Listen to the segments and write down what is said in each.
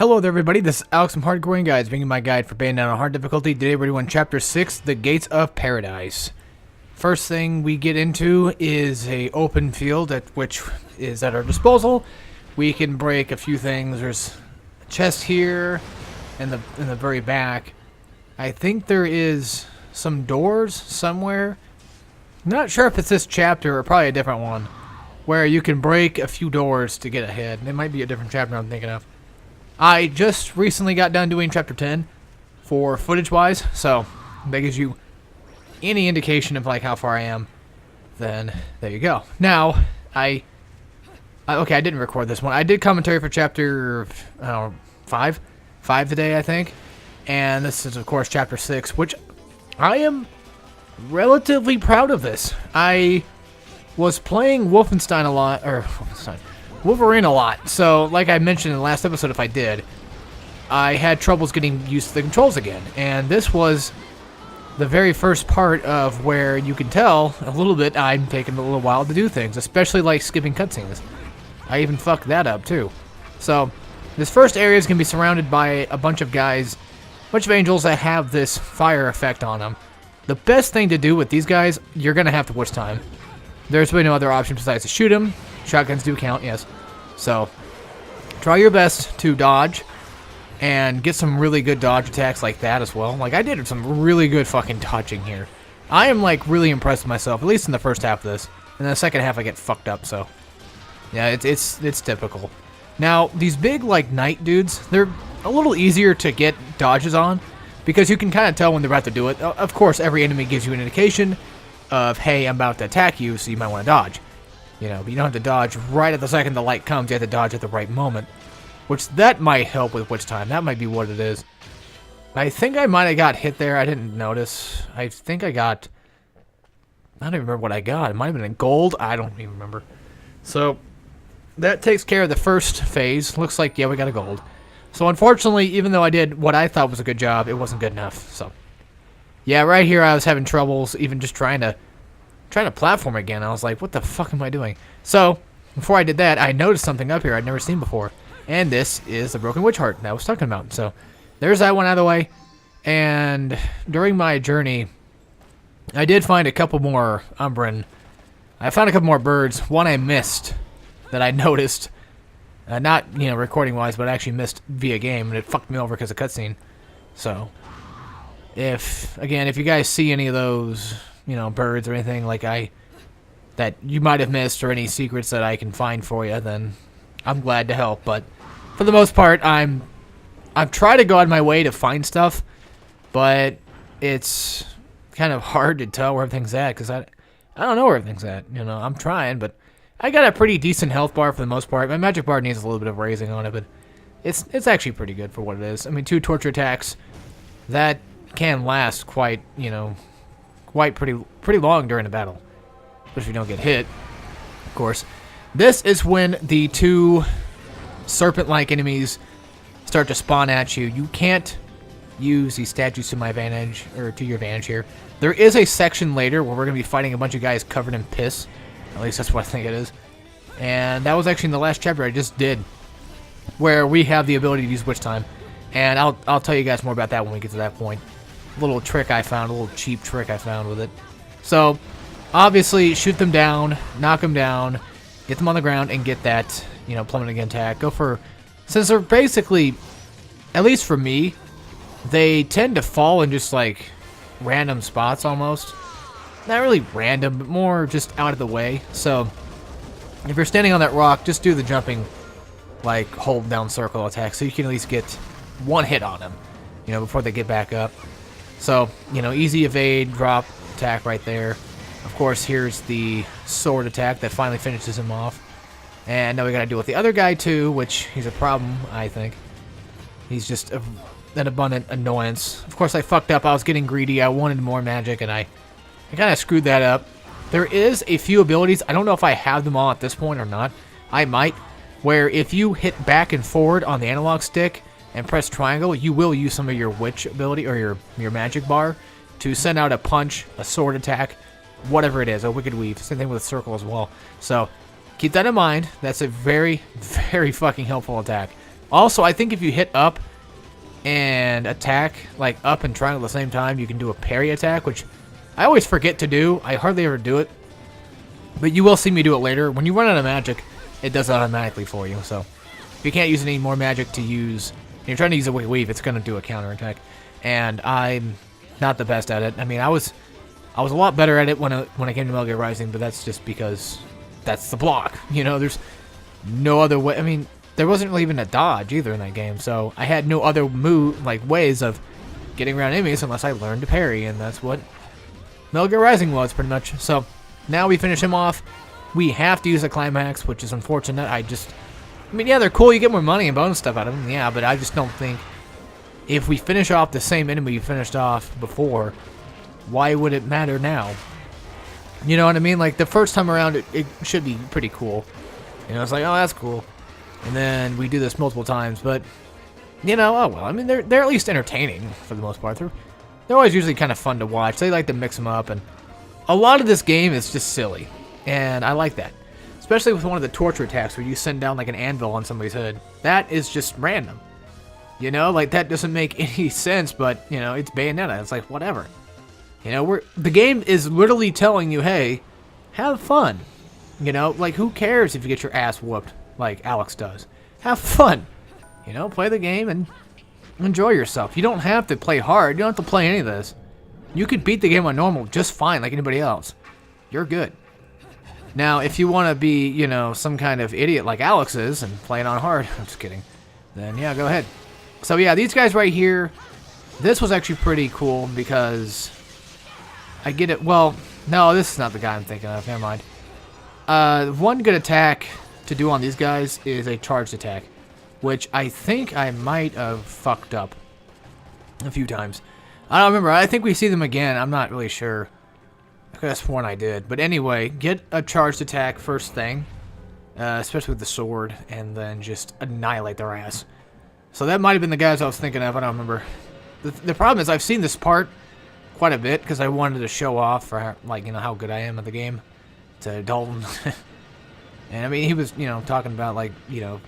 Hello there everybody, this is Alex from Hardcorian Guides, bringing my guide for Bayonetta on hard difficulty. Today we're doing Chapter 6, The Gates of Paradise. First thing we get into is a open field which is at our disposal. We can break a few things. There's a chest here in the very back. I think there is some doors somewhere. Not sure if it's this chapter or probably a different one, where you can break a few doors to get ahead. It might be a different chapter I'm thinking of. I just recently got done doing Chapter 10 for footage-wise, so that gives you any indication of like how far I am. Then there you go. Now, okay, I didn't record this one. I did commentary for Chapter 5 today, I think, and this is of course Chapter 6, which I am relatively proud of. This I was playing Wolfenstein a lot, or Wolverine a lot, so like I mentioned in the last episode, if I did, I had troubles getting used to the controls again, and this was the very first part of where you can tell a little bit I'm taking a little while to do things, especially like skipping cutscenes. I even fucked that up too. So this first area is going to be surrounded by a bunch of guys, a bunch of angels that have this fire effect on them. The best thing to do with these guys, you're going to have to watch time. There's really no other option besides to shoot them. Shotguns do count, yes. So, try your best to dodge and get some really good dodge attacks like that as well. Like, I did some really good fucking dodging here. I am, like, really impressed with myself, at least in the first half of this. And the second half I get fucked up, so. Yeah, it's typical. Now, these big, like, knight dudes, they're a little easier to get dodges on because you can kind of tell when they're about to do it. Of course, every enemy gives you an indication of, hey, I'm about to attack you, so you might want to dodge. You know, but you don't have to dodge right at the second the light comes. You have to dodge at the right moment, which that might help with which time. That might be what it is. I think I might have got hit there. I didn't notice. I think I got... I don't even remember what I got. It might have been in gold. I don't even remember. So, that takes care of the first phase. Looks like, yeah, we got a gold. So, unfortunately, even though I did what I thought was a good job, it wasn't good enough. So, yeah, right here I was having troubles even just trying to platform again. I was like, what the fuck am I doing? So, before I did that, I noticed something up here I'd never seen before. And this is the Broken Witch Heart that I was talking about. So, there's that one out of the way. And during my journey, I did find a couple more Umbran. I found a couple more birds. One I missed that I noticed. Not, you know, recording-wise, but I actually missed via game. And it fucked me over because of cutscene. So, if you guys see any of those, you know, birds or anything like that you might have missed, or any secrets that I can find for you, then I'm glad to help. But for the most part, I've tried to go out of my way to find stuff, but it's kind of hard to tell where everything's at because I don't know where everything's at. You know, I'm trying, but I got a pretty decent health bar for the most part. My magic bar needs a little bit of raising on it, but it's actually pretty good for what it is. I mean, 2 torture attacks that can last quite, you know, pretty long during a battle, especially if you don't get hit, of course. This is when the 2 serpent-like enemies start to spawn at you. You can't use these statues to my advantage, or to your advantage here. There is a section later where we're going to be fighting a bunch of guys covered in piss. At least that's what I think it is. And that was actually in the last chapter I just did, where we have the ability to use witch time. And I'll tell you guys more about that when we get to that point. Little trick I found, a little cheap trick I found with it. So, obviously, shoot them down, knock them down, get them on the ground, and get that, you know, plummeting attack. Go for, since they're basically, at least for me, they tend to fall in just like random spots almost. Not really random, but more just out of the way. So, if you're standing on that rock, just do the jumping, like, hold down circle attack, so you can at least get one hit on them, you know, before they get back up. So, you know, easy evade, drop, attack right there. Of course, here's the sword attack that finally finishes him off. And now we gotta deal with the other guy too, which he's a problem, I think. He's just an abundant annoyance. Of course, I fucked up. I was getting greedy. I wanted more magic, and I kind of screwed that up. There is a few abilities. I don't know if I have them all at this point or not. I might. Where if you hit back and forward on the analog stick and press triangle, you will use some of your witch ability or your magic bar to send out a punch, a sword attack, whatever it is, a wicked weave. Same thing with a circle as well. So keep that in mind. That's a very, very fucking helpful attack. Also, I think if you hit up and attack, like up and triangle at the same time, you can do a parry attack, which I always forget to do. I hardly ever do it. But you will see me do it later. When you run out of magic, it does it automatically for you. So if you can't use any more magic to use, and you're trying to use a Wicked Weave, it's going to do a counter attack. And I'm not the best at it. I mean, I was a lot better at it when I came to Metal Gear Rising, but that's just because that's the block. You know, there's no other way. I mean, there wasn't really even a dodge either in that game, so I had no other ways of getting around enemies unless I learned to parry, and that's what Metal Gear Rising was pretty much. So now we finish him off. We have to use a climax, which is unfortunate. I mean, yeah, they're cool. You get more money and bonus stuff out of them, yeah, but I just don't think if we finish off the same enemy you finished off before, why would it matter now? You know what I mean? Like, the first time around, it should be pretty cool. You know, it's like, oh, that's cool. And then we do this multiple times, but, you know, oh well. I mean, they're at least entertaining for the most part. They're always usually kind of fun to watch. They like to mix them up, and a lot of this game is just silly, and I like that. Especially with one of the torture attacks where you send down like an anvil on somebody's head. That is just random. You know, like that doesn't make any sense, but, you know, it's Bayonetta. It's like, whatever. You know, the game is literally telling you, hey, have fun. You know, like, who cares if you get your ass whooped like Alex does? Have fun. You know, play the game and enjoy yourself. You don't have to play hard. You don't have to play any of this. You could beat the game on normal just fine like anybody else. You're good. Now, if you want to be, you know, some kind of idiot like Alex is and play it on hard, I'm just kidding, then yeah, go ahead. So yeah, these guys right here, this was actually pretty cool because I get it. Well, no, this is not the guy I'm thinking of. Never mind. One good attack to do on these guys is a charged attack, which I think I might have fucked up a few times. I don't remember. I think we see them again. I'm not really sure. I could have sworn I did. But anyway, get a charged attack first thing, especially with the sword, and then just annihilate their ass. So that might have been the guys I was thinking of. I don't remember. The problem is I've seen this part quite a bit because I wanted to show off for how, like, you know, how good I am at the game to Dalton. And I mean, he was, you know, talking about, like, you know,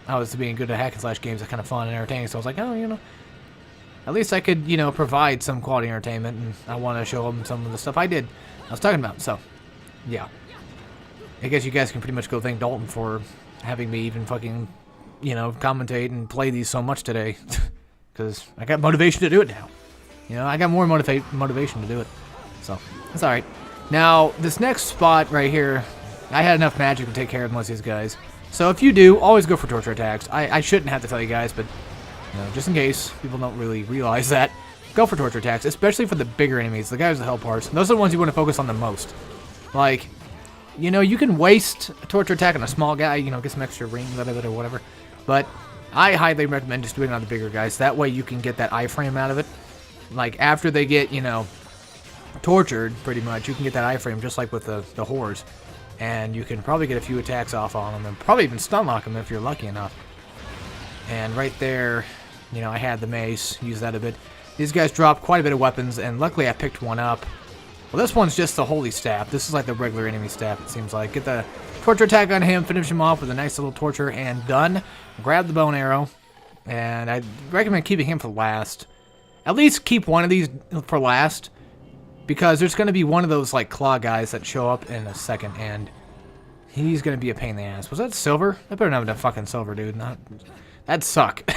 how it's being good at hack and slash games are kind of fun and entertaining. So I was like, oh, you know, at least I could, you know, provide some quality entertainment, and I want to show him some of the stuff I was talking about. So, yeah. I guess you guys can pretty much go thank Dalton for having me even fucking, you know, commentate and play these so much today. Because I got motivation to do it now. You know, I got more motivation to do it. So, that's alright. Now, this next spot right here, I had enough magic to take care of most of these guys. So if you do, always go for torture attacks. I shouldn't have to tell you guys, but, you know, just in case people don't really realize that, go for torture attacks, especially for the bigger enemies, the guys with the health bars. Those are the ones you want to focus on the most. Like, you know, you can waste a torture attack on a small guy, you know, get some extra rings out of it or whatever. But I highly recommend just doing it on the bigger guys. That way you can get that iframe out of it. Like, after they get, you know, tortured, pretty much, you can get that iframe just like with the whores. And you can probably get a few attacks off on them and probably even stun lock them if you're lucky enough. And right there, you know, I had the mace, use that a bit. These guys drop quite a bit of weapons, and luckily I picked one up. Well, this one's just the holy staff. This is like the regular enemy staff, it seems like. Get the torture attack on him, finish him off with a nice little torture, and done. Grab the bow and arrow. And I recommend keeping him for last. At least keep one of these for last. Because there's going to be one of those, like, claw guys that show up in a second, and he's going to be a pain in the ass. Was that silver? I better not have been fucking silver, dude. That'd suck.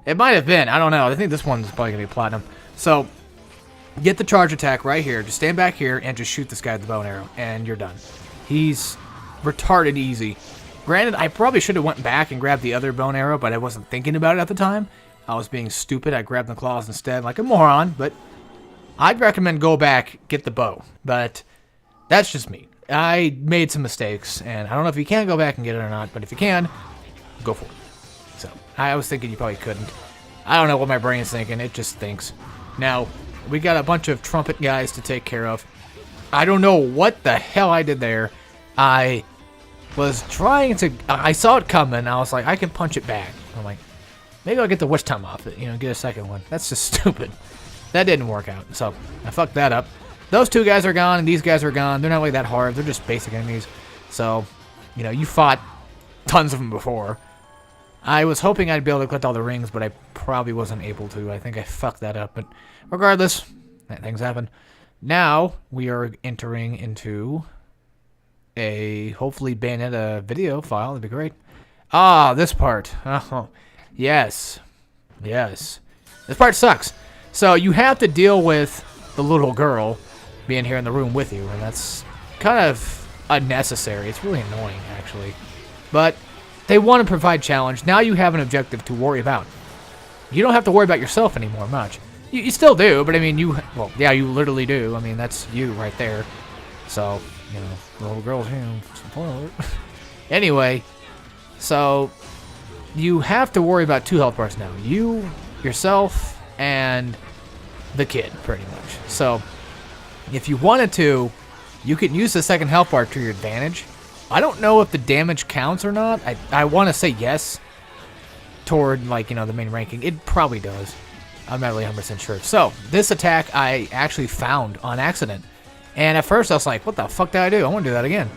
It might have been. I don't know. I think this one's probably going to be platinum. So, get the charge attack right here. Just stand back here and just shoot this guy with the bow and arrow, and you're done. He's retarded easy. Granted, I probably should have went back and grabbed the other bow and arrow, but I wasn't thinking about it at the time. I was being stupid. I grabbed the claws instead, like a moron, but I'd recommend go back, get the bow, but that's just me. I made some mistakes, and I don't know if you can go back and get it or not, but if you can, go for it. So, I was thinking you probably couldn't. I don't know what my brain's thinking, it just thinks. Now, we got a bunch of trumpet guys to take care of. I don't know what the hell I did there. I was trying to, I saw it coming, I was like, I can punch it back. I'm like, maybe I'll get the witch time off it, you know, get a second one. That's just stupid. That didn't work out, so I fucked that up. Those two guys are gone, and these guys are gone. They're not really that hard. They're just basic enemies. So, you know, you fought tons of them before. I was hoping I'd be able to collect all the rings, but I probably wasn't able to. I think I fucked that up, but regardless, things happen. Now, we are entering into a, hopefully, Bayonetta video file. That'd be great. Ah, this part. Oh, yes. Yes. This part sucks. So, you have to deal with the little girl being here in the room with you, and that's kind of unnecessary. It's really annoying, actually. But they want to provide challenge. Now you have an objective to worry about. You don't have to worry about yourself anymore much. You still do, but I mean, well, yeah, you literally do. I mean, that's you right there. So, you know, the little girl's here. Spoiler. Anyway, so you have to worry about 2 health bars now. You, yourself, and the kid, pretty much. So, if you wanted to, you could use the second health bar to your advantage. I don't know if the damage counts or not. I want to say yes toward, like, you know, the main ranking. It probably does. I'm not really 100% sure. So, this attack I actually found on accident. And at first I was like, what the fuck did I do? I want to do that again.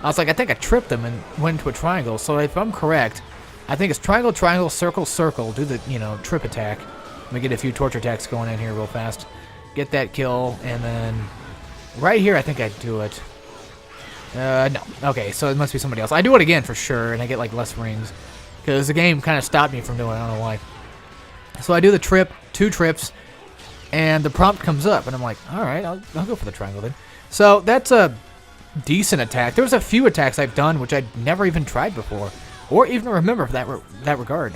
I was like, I think I tripped them and went into a triangle. So if I'm correct, I think it's triangle, triangle, circle, circle. Do the, you know, trip attack. Let me get a few torture attacks going in here real fast. Get that kill, and then right here I think I do it. No. Okay, so it must be somebody else. I do it again for sure, and I get like less rings. Because the game kind of stopped me from doing it. I don't know why. So I do the trip, 2 trips, and the prompt comes up, and I'm like, alright, I'll go for the triangle then. So that's a decent attack. There was a few attacks I've done which I'd never even tried before, or even remember for that regard.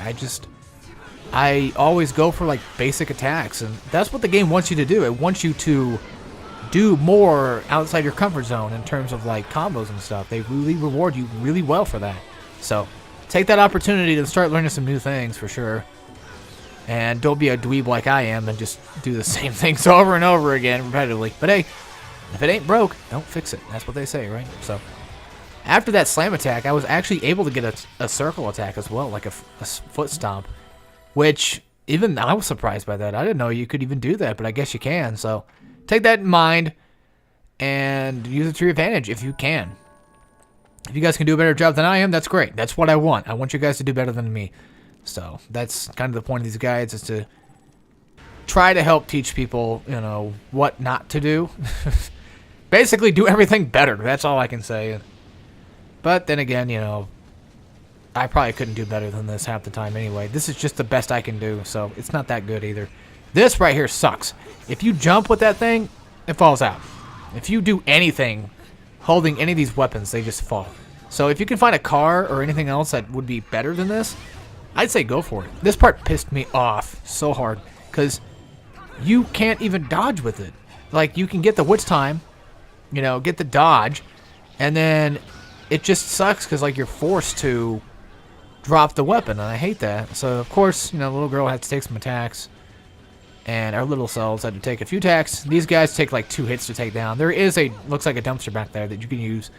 I always go for like basic attacks, and that's what the game wants you to do. It wants you to do more outside your comfort zone in terms of like combos and stuff. They really reward you really well for that. So take that opportunity to start learning some new things for sure. And don't be a dweeb like I am and just do the same things over and over again repetitively. But hey, if it ain't broke, don't fix it. That's what they say, right? So after that slam attack, I was actually able to get a circle attack as well, like a foot stomp, which even I was surprised by that. I didn't know you could even do that, but I guess you can. So take that in mind and use it to your advantage if you can. If you guys can do a better job than I am, that's great. That's what I want. I want you guys to do better than me. So that's kind of the point of these guides, is to try to help teach people, you know, what not to do. Basically, do everything better. That's all I can say. But then again, you know, I probably couldn't do better than this half the time anyway. This is just the best I can do, so it's not that good either. This right here sucks. If you jump with that thing, it falls out. If you do anything holding any of these weapons, they just fall. So if you can find a car or anything else that would be better than this, I'd say go for it. This part pissed me off so hard, because you can't even dodge with it. Like, you can get the witch time, you know, get the dodge, and then it just sucks because, like, you're forced to drop the weapon, and I hate that. So, of course, you know, the little girl had to take some attacks, and our little selves had to take a few attacks. These guys take, like, 2 hits to take down. There is looks like a dumpster back there that you can use.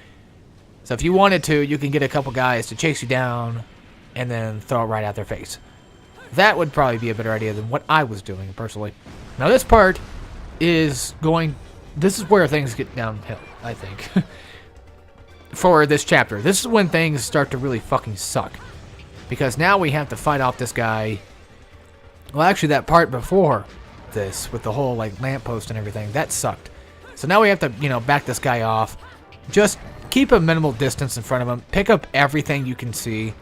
So if you wanted to, you can get a couple guys to chase you down and then throw it right at their face. That would probably be a better idea than what I was doing, personally. Now, this part is going... This is where things get downhill, I think. For this chapter. This is when things start to really fucking suck. Because now we have to fight off this guy... Well, actually, that part before this, with the whole, like, lamppost and everything, that sucked. So now we have to, you know, back this guy off. Just keep a minimal distance in front of him. Pick up everything you can see.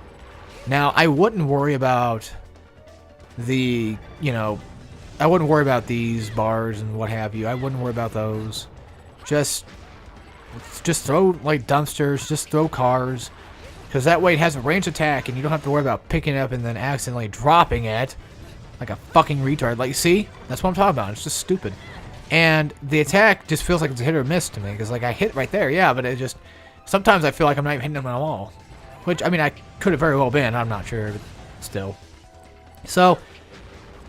Now, I wouldn't worry about the, you know, I wouldn't worry about these bars and what have you. I wouldn't worry about those. Just throw, like, dumpsters. Just throw cars. Because that way it has a ranged attack, and you don't have to worry about picking it up and then accidentally dropping it like a fucking retard. Like, see? That's what I'm talking about. It's just stupid. And the attack just feels like it's a hit or miss to me. Because, like, I hit right there, yeah, but it just... Sometimes I feel like I'm not even hitting them at all. Which, I mean, I could have very well been. I'm not sure, but still. So,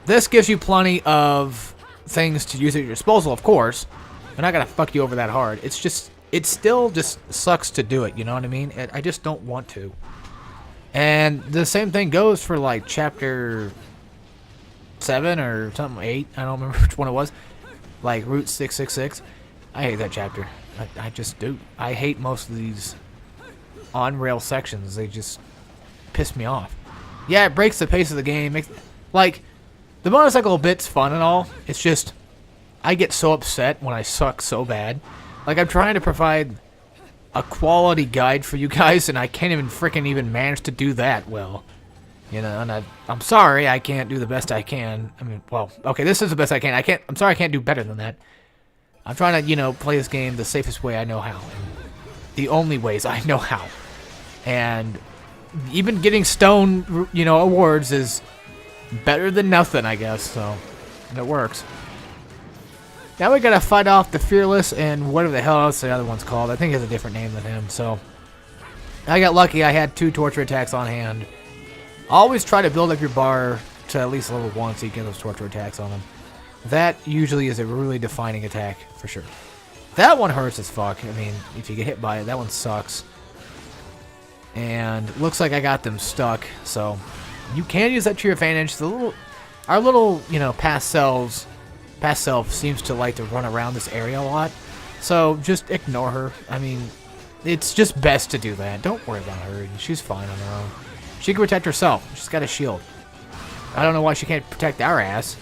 this gives you plenty of things to use at your disposal, of course. They're not going to fuck you over that hard. It's just... It still just sucks to do it, you know what I mean? I just don't want to. And the same thing goes for, like, chapter 7 or something, 8. I don't remember which one it was. Like, Route 666. I hate that chapter. I just do. I hate most of these on-rail sections. They just piss me off. Yeah, it breaks the pace of the game. Like, the motorcycle bit's fun and all. It's just, I get so upset when I suck so bad. Like, I'm trying to provide a quality guide for you guys, and I can't even freaking even manage to do that well. You know, and I'm sorry I can't do the best I can. I mean, well, okay, this is the best I can. I'm sorry I can't do better than that. I'm trying to, you know, play this game the safest way I know how. The only ways I know how. And even getting stone, you know, awards is better than nothing, I guess, so it works. Now we gotta fight off the Fearless and whatever the hell else the other one's called. I think it's a different name than him, so I got lucky. I had 2 torture attacks on hand. Always try to build up your bar to at least level 1 so you get those torture attacks on them. That usually is a really defining attack, for sure. That one hurts as fuck. I mean, if you get hit by it, that one sucks. And looks like I got them stuck, so you can use that to your advantage. Our little, you know, past self seems to like to run around this area a lot, so just ignore her. I mean, it's just best to do that. Don't worry about her. She's fine on her own. She can protect herself. She's got a shield. I don't know why she can't protect our ass.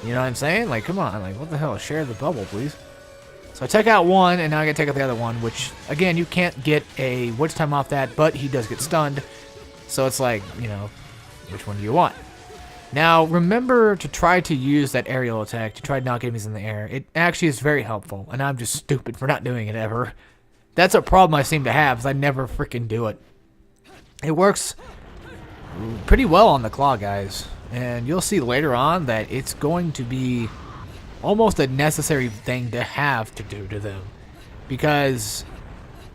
You know what I'm saying? Like, come on. Like, what the hell? Share the bubble, please. So I took out one, and now I gotta take out the other one, which, again, you can't get a witch time off that, but he does get stunned. So it's like, you know, which one do you want? Now, remember to try to use that aerial attack to try to knock enemies in the air. It actually is very helpful, and I'm just stupid for not doing it ever. That's a problem I seem to have, is I never freaking do it. It works pretty well on the claw guys, and you'll see later on that it's going to be almost a necessary thing to have to do to them, because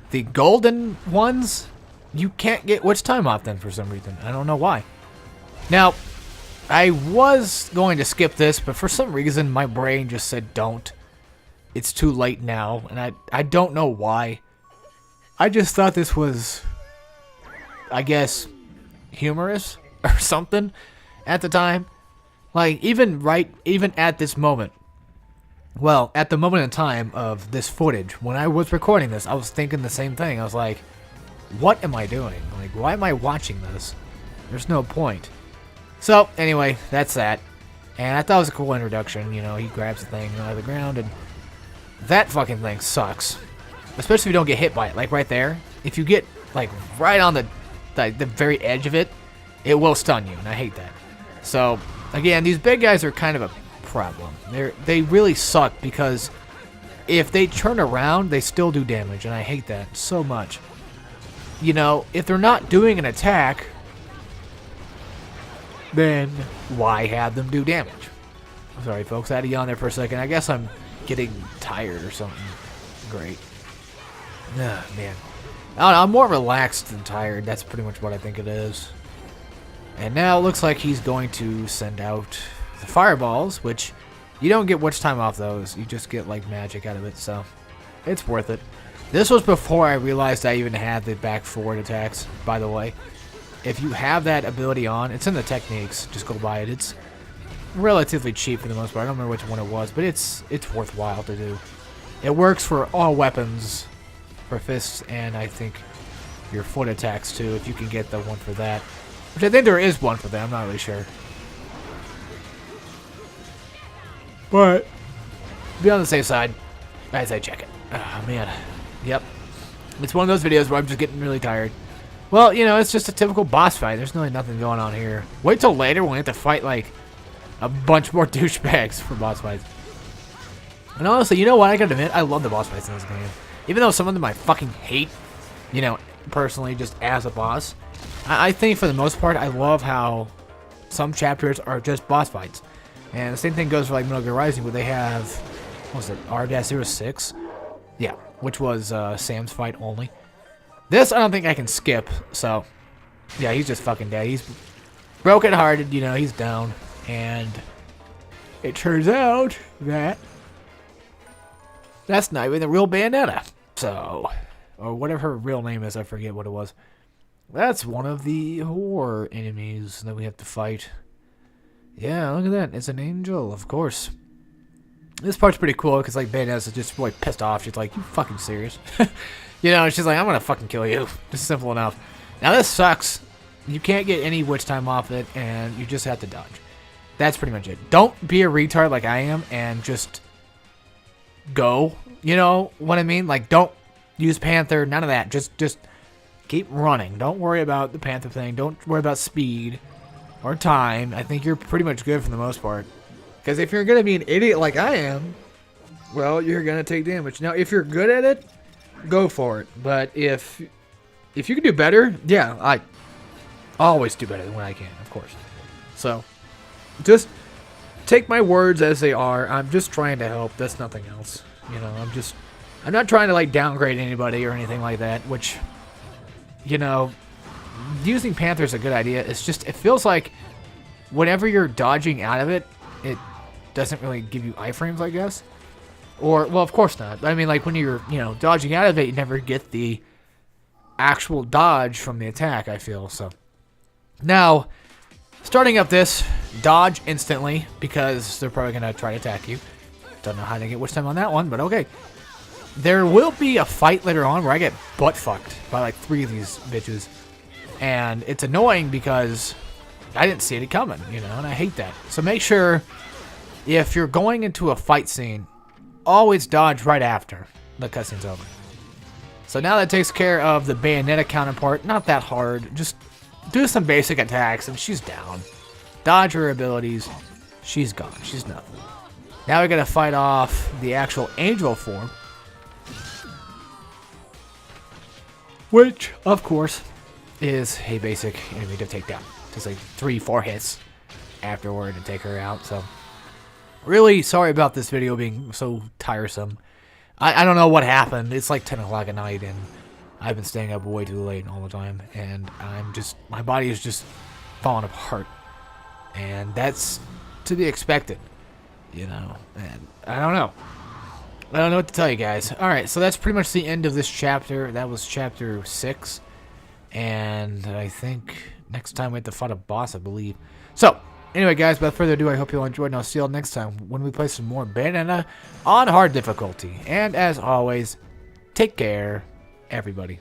the golden ones, you can't get witch time off them for some reason. I don't know why. Now, I was going to skip this, but for some reason my brain just said don't. It's too late now, and I don't know why. I just thought this was, I guess, humorous or something at the time. Like, even at this moment, well, at the moment in time of this footage, when I was recording this, I was thinking the same thing. I was like, what am I doing? Like, why am I watching this? There's no point. So, anyway, that's that. And I thought it was a cool introduction. You know, he grabs the thing out of the ground, and that fucking thing sucks. Especially if you don't get hit by it. Like, right there. If you get, like, right on the very edge of it, it will stun you, and I hate that. So, again, these big guys are kind of a problem. They really suck, because if they turn around, they still do damage, and I hate that so much. You know, if they're not doing an attack, then why have them do damage? Sorry, folks, I had to yawn there for a second. I guess I'm getting tired or something. Great. Ah, man. I don't know, I'm more relaxed than tired. That's pretty much what I think it is. And now it looks like he's going to send out the fireballs, which you don't get witch time off those. You just get, like, magic out of it, so it's worth it. This was before I realized I even had the back forward attacks, by the way. If you have that ability on, it's in the techniques. Just go buy it. It's relatively cheap for the most part. I don't remember which one it was, but it's worthwhile to do. It works for all weapons, for fists, and I think your foot attacks too, if you can get the one for that. Which I think there is one for that. I'm not really sure. But be on the safe side as I check it. Oh, man. Yep. It's one of those videos where I'm just getting really tired. Well, you know, it's just a typical boss fight. There's really nothing going on here. Wait till later when we have to fight, like, a bunch more douchebags for boss fights. And honestly, you know what? I gotta admit, I love the boss fights in this game. Even though some of them I fucking hate, you know, personally, just as a boss. I think for the most part, I love how some chapters are just boss fights. And the same thing goes for, like, Metal Gear Rising, where they have, what was it, R-06? Yeah, which was Sam's fight only. This, I don't think I can skip, so, yeah, he's just fucking dead. He's broken-hearted, you know, he's down. And it turns out that that's not even the real Bayonetta. So, or whatever her real name is, I forget what it was. That's one of the horror enemies that we have to fight. Yeah, look at that. It's an angel, of course. This part's pretty cool, because, like, Bayonetta's just really pissed off. She's like, you fucking serious? You know, she's like, I'm gonna fucking kill you. Just simple enough. Now, this sucks. You can't get any witch time off it, and you just have to dodge. That's pretty much it. Don't be a retard like I am and just go. You know what I mean? Like, don't use Panther, none of that. Just keep running. Don't worry about the Panther thing. Don't worry about speed or time. I think you're pretty much good for the most part. Because if you're going to be an idiot like I am, well, you're going to take damage. Now, if you're good at it, go for it. But if you can do better, yeah, I always do better than what I can, of course. So, just take my words as they are. I'm just trying to help. That's nothing else. You know, I'm not trying to, like, downgrade anybody or anything like that, which, you know, using Panther is a good idea. It's just, it feels like whenever you're dodging out of it, it doesn't really give you iframes, I guess. Or, well, of course not. I mean, like, when you're, you know, dodging out of it, you never get the actual dodge from the attack, I feel. So, now, starting up this, dodge instantly, because they're probably going to try to attack you. Don't know how to get witch time on that one, but okay. There will be a fight later on where I get butt-fucked by, like, 3 of these bitches. And it's annoying because I didn't see it coming, you know, and I hate that. So make sure, if you're going into a fight scene, always dodge right after the cutscene's over. So now that takes care of the Bayonetta counterpart. Not that hard. Just do some basic attacks and she's down. Dodge her abilities. She's gone. She's nothing. Now we gotta fight off the actual angel form. Which, of course, is a basic enemy to take down. Just like 3-4 hits afterward to take her out. So, really sorry about this video being so tiresome. I don't know what happened. It's like 10 o'clock at night and I've been staying up way too late all the time. And my body is just falling apart. And that's to be expected, you know. And I don't know. I don't know what to tell you guys. Alright, so that's pretty much the end of this chapter. That was chapter 6. And I think next time we have to fight a boss, I believe. So, anyway, guys, without further ado, I hope you all enjoyed, and I'll see you all next time when we play some more Bayonetta on hard difficulty. And as always, take care, everybody.